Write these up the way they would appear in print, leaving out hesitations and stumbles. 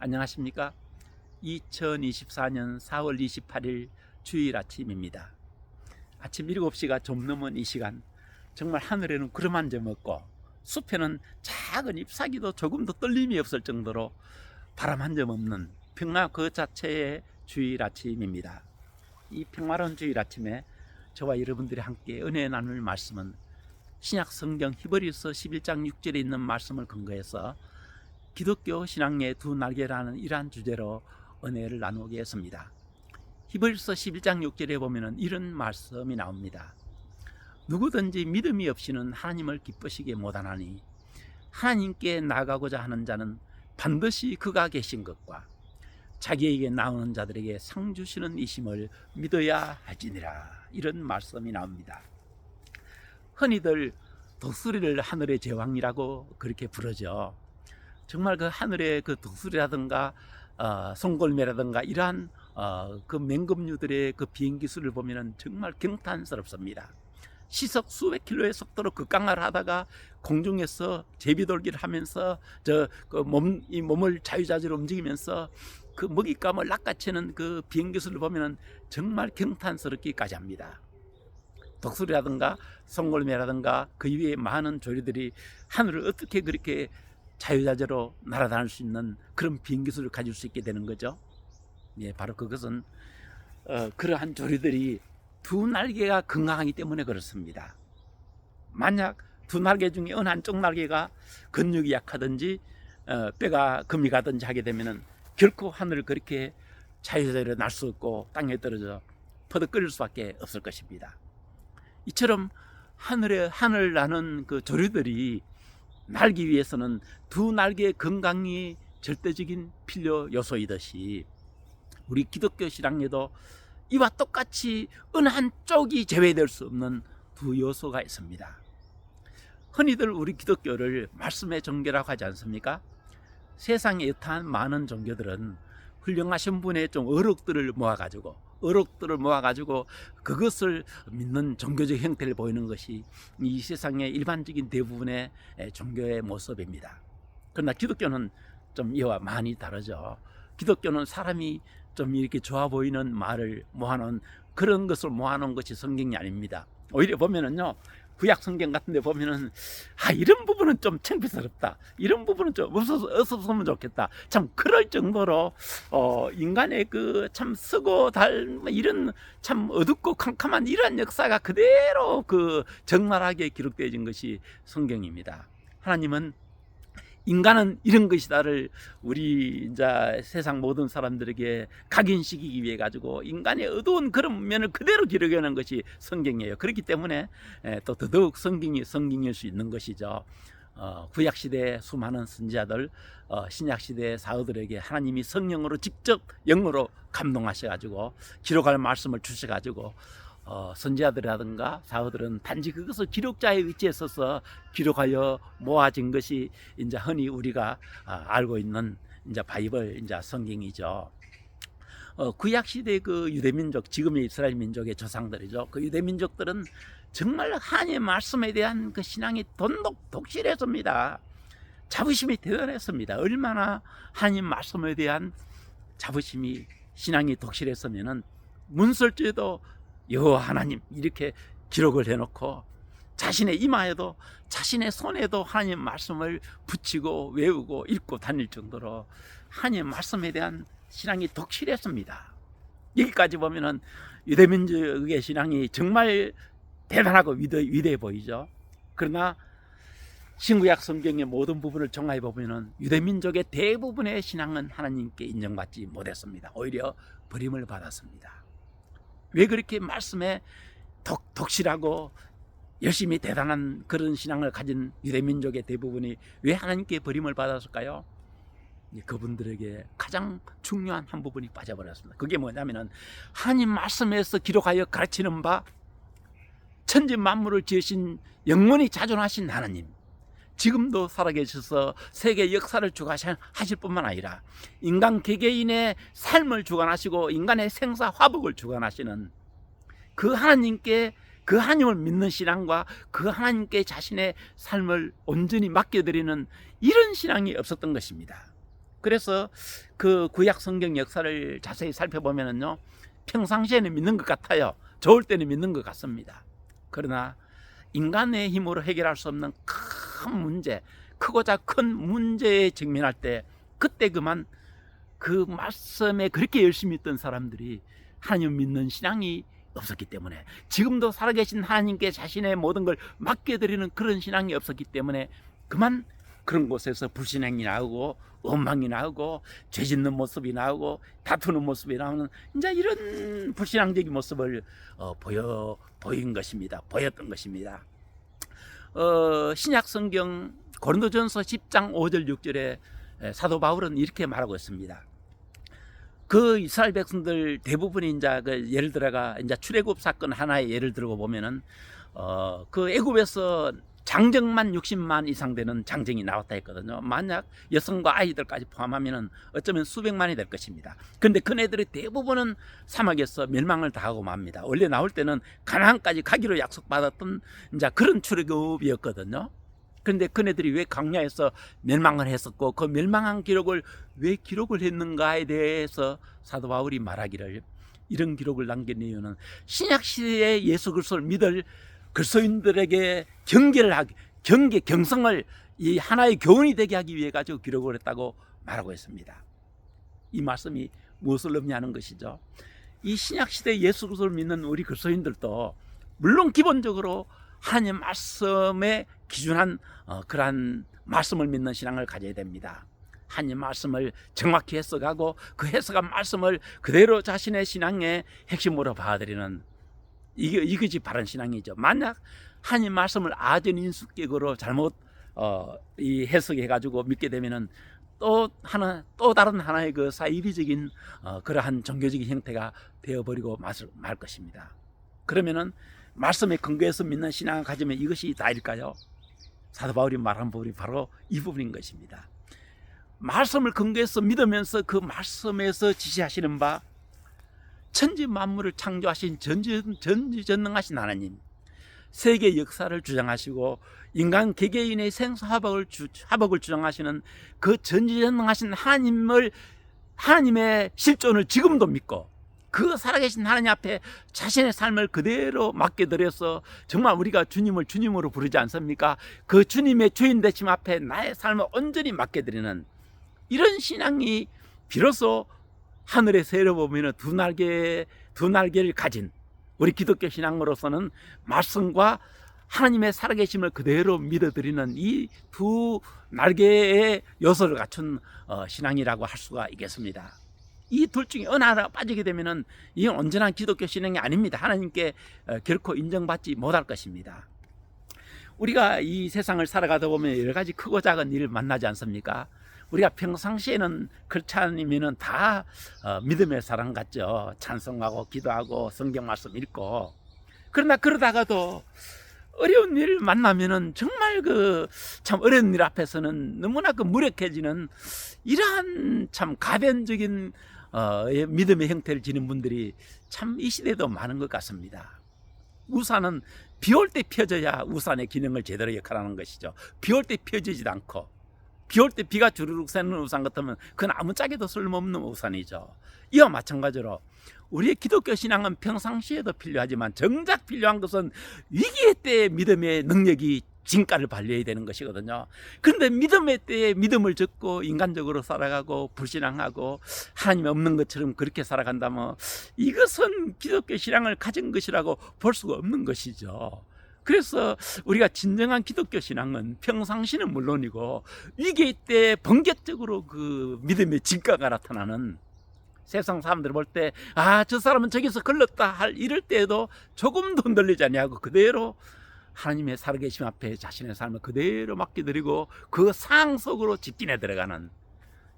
안녕하십니까? 2024년 4월 28일 주일 아침입니다. 아침 7시가 좀 넘은 이 시간, 정말 하늘에는 구름 한 점 없고 숲에는 작은 잎사귀도 조금도 떨림이 없을 정도로 바람 한 점 없는 평화 그 자체의 주일 아침입니다. 이 평화로운 주일 아침에 저와 여러분들이 함께 은혜 나눌 말씀은 신약 성경 히브리서 11장 6절에 있는 말씀을 근거해서 기독교 신앙의 두 날개라는 이러한 주제로 은혜를 나누겠습니다. 히브리서 11장 6절에 보면 이런 말씀이 나옵니다. 누구든지 믿음이 없이는 하나님을 기쁘시게 못하나니 하나님께 나가고자 하는 자는 반드시 그가 계신 것과 자기에게 나오는 자들에게 상 주시는 이심을 믿어야 할지니라. 이런 말씀이 나옵니다. 흔히들 독수리를 하늘의 제왕이라고 그렇게 부르죠. 정말 그 하늘의 그 독수리라든가 송골매라든가 이러한 그 맹금류들의 그 비행기 수를 보면은 정말 경탄스럽습니다. 시속 수백 킬로의 속도로 급강하를 하다가 공중에서 제비돌기를 하면서 이 몸을 자유자재로 움직이면서 그 먹잇감을 낚아채는 그 비행기 수를 보면은 정말 경탄스럽기까지 합니다. 독수리라든가 송골매라든가 그 이외에 많은 조류들이 하늘을 어떻게 그렇게 자유자재로 날아다닐 수 있는 그런 비행기술을 가질 수 있게 되는 거죠. 예, 바로 그것은 그러한 조류들이 두 날개가 건강하기 때문에 그렇습니다. 만약 두 날개 중에 어느 한쪽 날개가 근육이 약하든지 뼈가 금이 가든지 하게 되면은 결코 하늘을 그렇게 자유자재로 날 수 없고 땅에 떨어져 퍼득거릴 수밖에 없을 것입니다. 이처럼 하늘 나는 그 조류들이 날기 위해서는 두 날개의 건강이 절대적인 필요 요소이듯이 우리 기독교 신앙에도 이와 똑같이 어느 한쪽이 제외될 수 없는 두 요소가 있습니다. 흔히들 우리 기독교를 말씀의 종교라고 하지 않습니까? 세상에 여타한 많은 종교들은 훌륭하신 분의 좀 어록들을 모아가지고 그것을 믿는 종교적 형태를 보이는 것이 이 세상의 일반적인 대부분의 종교의 모습입니다. 그러나 기독교는 좀 이와 많이 다르죠. 기독교는 사람이 좀 이렇게 좋아 보이는 말을 모아놓은 그런 것을 모아놓은 것이 성경이 아닙니다. 오히려 보면은요, 구약 성경 같은 데 보면은 이런 부분은 좀 창피스럽다, 이런 부분은 좀 없었으면 좋겠다, 참 그럴 정도로 인간의 그 참 쓰고 이런 참 어둡고 캄캄한 이러한 역사가 그대로 그 적나라하게 기록되어진 것이 성경입니다. 하나님은 인간은 이런 것이다를 우리 이제 세상 모든 사람들에게 각인시키기 위해 가지고 인간의 어두운 그런 면을 그대로 기록해놓은 것이 성경이에요. 그렇기 때문에 또 더더욱 성경일 수 있는 것이죠. 구약 시대의 수많은 선지자들, 신약 시대의 사도들에게 하나님이 성령으로 직접 영으로 감동하셔 가지고 기록할 말씀을 주셔 가지고 선지자들이라든가 사도들은 단지 그것을 기록자의 위치에 서서 기록하여 모아진 것이 이제 흔히 우리가 알고 있는 이제 바이블, 이제 성경이죠. 구약 시대의 그 유대민족, 지금의 이스라엘 민족의 조상들이죠. 그 유대민족들은 정말 하나님의 말씀에 대한 그 신앙이 독실했습니다. 자부심이 대단했습니다. 얼마나 하나님 말씀에 대한 자부심이, 신앙이 독실했으면은 문설주에도 여호와 하나님 이렇게 기록을 해놓고 자신의 이마에도 자신의 손에도 하나님 말씀을 붙이고 외우고 읽고 다닐 정도로 하나님 말씀에 대한 신앙이 독실했습니다. 여기까지 보면은 유대민족의 신앙이 정말 대단하고 위대해 보이죠. 그러나 신구약 성경의 모든 부분을 종합해 보면은 유대민족의 대부분의 신앙은 하나님께 인정받지 못했습니다. 오히려 버림을 받았습니다. 왜 그렇게 말씀에 독실하고 열심히 대단한 그런 신앙을 가진 유대민족의 대부분이 왜 하나님께 버림을 받았을까요? 그분들에게 가장 중요한 한 부분이 빠져버렸습니다. 그게 뭐냐면은 하나님 말씀에서 기록하여 가르치는 바 천지 만물을 지으신 영원히 자존하신 하나님, 지금도 살아계셔서 세계 역사를 주관하실 뿐만 아니라 인간 개개인의 삶을 주관하시고 인간의 생사 화복을 주관하시는 그 하나님께, 그 하나님을 믿는 신앙과 그 하나님께 자신의 삶을 온전히 맡겨드리는 이런 신앙이 없었던 것입니다. 그래서 그 구약 성경 역사를 자세히 살펴보면은요, 평상시에는 믿는 것 같아요. 좋을 때는 믿는 것 같습니다. 그러나 인간의 힘으로 해결할 수 없는 큰 문제, 크고자 큰 문제에 직면할 때, 그때 그만 그 말씀에 그렇게 열심히 있던 사람들이 하나님 믿는 신앙이 없었기 때문에, 지금도 살아계신 하나님께 자신의 모든 걸 맡겨드리는 그런 신앙이 없었기 때문에 그만 그런 곳에서 불신앙이 나오고 원망이 나오고 죄 짓는 모습이 나오고 다투는 모습이 나오는, 이제 이런 불신앙적인 모습을 보였던 것입니다. 신약 성경 고린도전서 10장 5절 6절에 사도 바울은 이렇게 말하고 있습니다. 그 이스라엘 백성들 대부분이 이제 예를 들어가 이제 출애굽 사건 하나의 예를 들고 보면은 그 애굽에서 장정만 60만 이상 되는 장정이 나왔다 했거든요. 만약 여성과 아이들까지 포함하면은 어쩌면 수백만이 될 것입니다. 그런데 그네들이 대부분은 사막에서 멸망을 당하고 맙니다. 원래 나올 때는 가나안까지 가기로 약속받았던 이제 그런 출애굽이었거든요. 그런데 그네들이 왜 광야에서 멸망을 했었고 그 멸망한 기록을 왜 기록을 했는가에 대해서 사도 바울이 말하기를, 이런 기록을 남긴 이유는 신약 시대의 예수 그리스도를 믿을 그리스도인들에게 경성을 이 하나의 교훈이 되게 하기 위해 가지고 기록을 했다고 말하고 있습니다. 이 말씀이 무엇을 의미하는 것이죠? 이 신약 시대 예수 그리스도를 믿는 우리 그리스도인들도 물론 기본적으로 하나님 말씀에 기준한 그러한 말씀을 믿는 신앙을 가져야 됩니다. 하나님 말씀을 정확히 해석하고 그 해석한 말씀을 그대로 자신의 신앙의 핵심으로 받아들이는, 이것이 바른 신앙이죠. 만약 하나님 말씀을 아전인수격으로 잘못 이 해석해가지고 믿게 되면은 또 다른 하나의 그 사이비적인 그러한 종교적인 형태가 되어버리고 말 것입니다. 그러면은 말씀에 근거해서 믿는 신앙을 가지면 이것이 다일까요? 사도 바울이 말한 부분이 바로 이 부분인 것입니다. 말씀을 근거해서 믿으면서 그 말씀에서 지시하시는 바, 천지 만물을 창조하신 전지전능하신 하나님, 세계 역사를 주장하시고 인간 개개인의 생사화복을 주장하시는 그 전지전능하신 하나님의 실존을 지금도 믿고 그 살아계신 하나님 앞에 자신의 삶을 그대로 맡겨드려서 정말 우리가 주님을 주님으로 부르지 않습니까? 그 주님의 주인 되심 앞에 나의 삶을 온전히 맡겨드리는 이런 신앙이 비로소 하늘의 새를 보면 두 날개를 가진 우리 기독교 신앙으로서는 말씀과 하나님의 살아계심을 그대로 믿어드리는 이 두 날개의 요소를 갖춘 신앙이라고 할 수가 있겠습니다. 이 둘 중에 어느 하나 빠지게 되면은 이건 온전한 기독교 신앙이 아닙니다. 하나님께 결코 인정받지 못할 것입니다. 우리가 이 세상을 살아가다 보면 여러 가지 크고 작은 일을 만나지 않습니까? 우리가 평상시에는 그렇지 않으면은 다 믿음의 사람 같죠. 찬송하고 기도하고 성경 말씀 읽고. 그러나 그러다가도 어려운 일을 만나면은 정말 참 어려운 일 앞에서는 너무나 무력해지는 이러한 참 가변적인 믿음의 형태를 지닌 분들이 참 이 시대에도 많은 것 같습니다. 우산은 비 올 때 펴져야 우산의 기능을 제대로 역할하는 것이죠. 비 올 때 펴지지도 않고 비 올 때 비가 주르륵 새는 우산 같으면 그건 아무짝에도 쓸모없는 우산이죠. 이와 마찬가지로 우리의 기독교 신앙은 평상시에도 필요하지만 정작 필요한 것은 위기의 때의 믿음의 능력이 진가를 발휘해야 되는 것이거든요. 그런데 믿음의 때에 믿음을 젓고 인간적으로 살아가고 불신앙하고 하나님이 없는 것처럼 그렇게 살아간다면 이것은 기독교 신앙을 가진 것이라고 볼 수가 없는 것이죠. 그래서 우리가 진정한 기독교 신앙은 평상시는 물론이고 위기의 때 번개적으로 그 믿음의 진가가 나타나는, 세상 사람들 볼 때 저 사람은 저기서 걸렸다 이럴 때에도 조금도 흔들리지 아니하고 그대로 하나님의 살아계심 앞에 자신의 삶을 그대로 맡겨드리고 그 상황 속으로 직진해 들어가는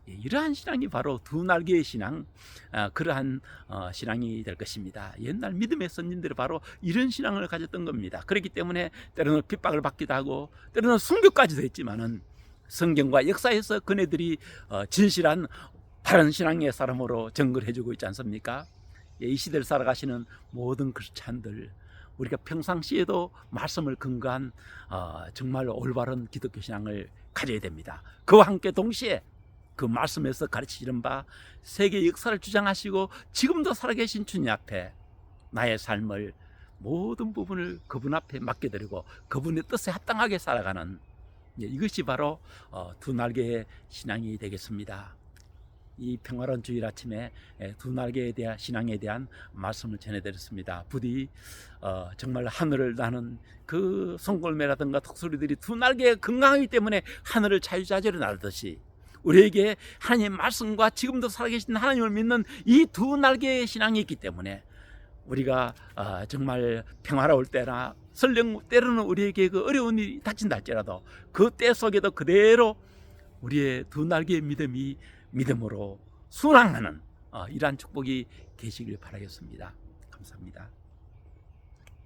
이러한 신앙이 바로 두 날개의 신앙, 그러한 신앙이 될 것입니다. 옛날 믿음의 선진들이 바로 이런 신앙을 가졌던 겁니다. 그렇기 때문에 때로는 핍박을 받기도 하고 때로는 순교까지도 했지만은 성경과 역사에서 그네들이 진실한 바른 신앙의 사람으로 증거해주고 있지 않습니까? 이 시대를 살아가시는 모든 크리스찬들, 우리가 평상시에도 말씀을 근거한 정말 올바른 기독교 신앙을 가져야 됩니다. 그와 함께 동시에 그 말씀에서 가르치시는 바 세계 역사를 주장하시고 지금도 살아계신 주님 앞에 나의 삶을 모든 부분을 그분 앞에 맡겨드리고 그분의 뜻에 합당하게 살아가는, 이것이 바로 두 날개의 신앙이 되겠습니다. 이 평화로운 주일 아침에 두 날개에 대한 신앙에 대한 말씀을 전해드렸습니다. 부디 정말 하늘을 나는 그 송골매라든가 독수리들이 두 날개가 건강하기 때문에 하늘을 자유자재로 날듯이 우리에게 하나님의 말씀과 지금도 살아계신 하나님을 믿는 이 두 날개의 신앙이 있기 때문에 우리가 정말 평화로울 때나 설령 때로는 우리에게 그 어려운 일이 닥친다 할지라도 그 때 속에도 그대로 우리의 두 날개의 믿음이 믿음으로 순항하는 이러한 축복이 되시길 바라겠습니다. 감사합니다.